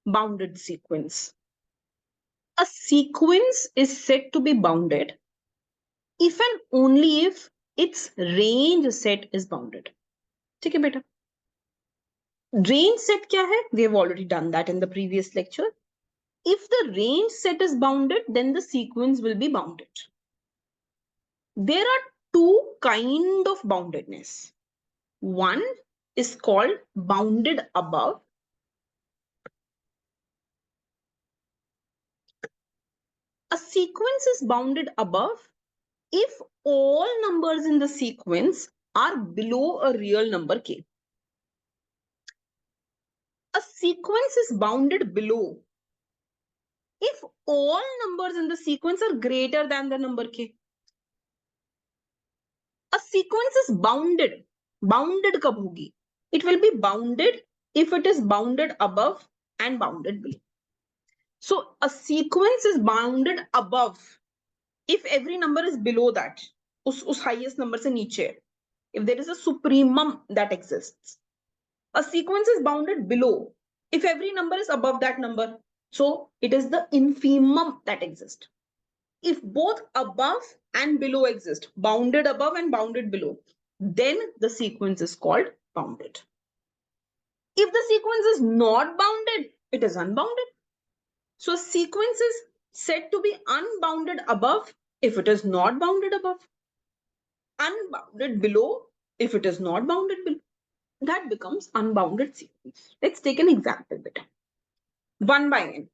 bounded sequence. A sequence is said to be bounded if and only if its range set is bounded. ठीक है बेटा? Range set क्या है? We have already done that in the previous lecture. If the range set is bounded, then the sequence will be bounded. There are two kinds of boundedness. One is called bounded above. A sequence is bounded above if all numbers in the sequence are below a real number k. A sequence is bounded below if all numbers in the sequence are greater than the number k. A sequence is bounded. Bounded kab hogi? It will be bounded if it is bounded above and bounded below. So a sequence is bounded above if every number is below that. Us highest number se niche. If there is a supremum that exists. A sequence is bounded below if every number is above that number. So it is the infimum that exists. If both above and below exist, bounded above and bounded below, then the sequence is called bounded. If the sequence is not bounded, it is unbounded. So a sequence is said to be unbounded above if it is not bounded above, unbounded below if it is not bounded below. That becomes unbounded sequence. Let's take an example. 1 by n.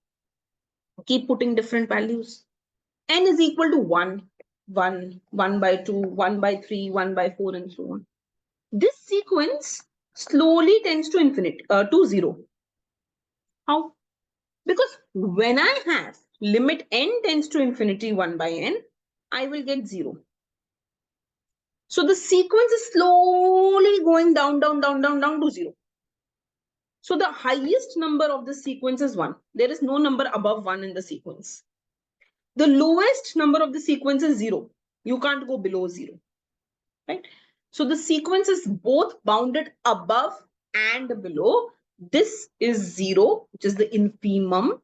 Keep putting different values. N is equal to 1, 1, 1 by 2, 1 by 3, 1 by 4, and so on. This sequence slowly tends to infinity, to 0. How? Because when I have limit n tends to infinity 1 by n, I will get 0. So the sequence is slowly going down, down, down, down, down to 0. So the highest number of the sequence is 1. There is no number above 1 in the sequence. The lowest number of the sequence is 0. You can't go below 0, right? So the sequence is both bounded above and below. This is 0, which is the infimum.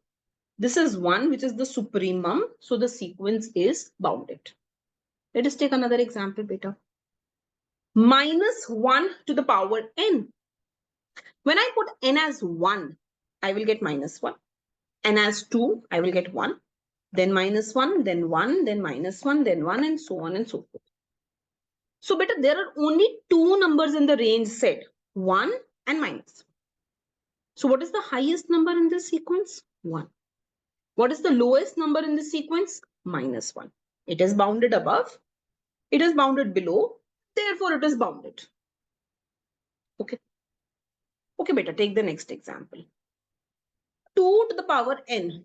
This is 1, which is the supremum. So the sequence is bounded. Let us take another example, beta. Minus 1 to the power n. When I put n as 1, I will get minus 1. N as 2, I will get 1. Then minus 1, then 1, then minus 1, then 1, and so on and so forth. So beta, there are only two numbers in the range set, 1 and minus 1. So what is the highest number in this sequence? 1. What is the lowest number in the sequence? Minus 1. It is bounded above. It is bounded below. Therefore, it is bounded. Okay. Okay, beta, take the next example. 2 to the power n.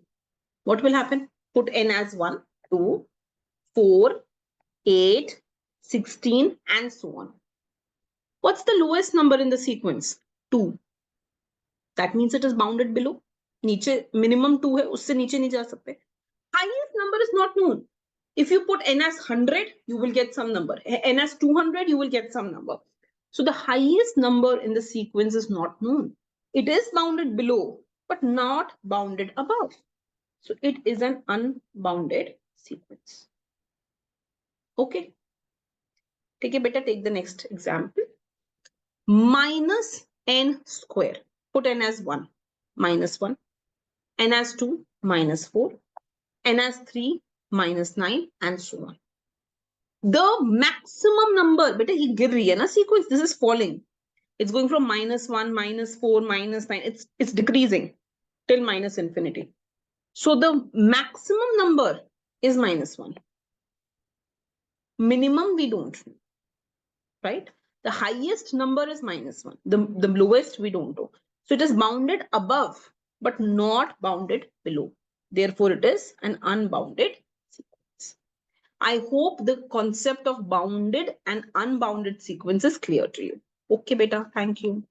What will happen? Put n as 1, 2, 4, 8, 16, and so on. What's the lowest number in the sequence? 2. That means it is bounded below. Niche minimum 2 hai, usse niche nahi ja sakte. Highest number is not known. If you put n as 100, you will get some number. N as 200, you will get some number. So the highest number in the sequence is not known. It is bounded below, but not bounded above. So it is an unbounded sequence. Okay. Take a better, take the next example. Minus n square. Put n as 1, minus 1. N as 2, minus 4. N as 3, minus 9, and so on. The maximum number, beta, he gir rahi hai na sequence. This is falling. It's going from minus 1, minus 4, minus 9. It's decreasing till minus infinity. So the maximum number is minus 1. Minimum we don't know, right? The highest number is minus 1. The lowest we don't know. So it is bounded above, but not bounded below. Therefore, it is an unbounded sequence. I hope the concept of bounded and unbounded sequence is clear to you. Okay, beta. Thank you.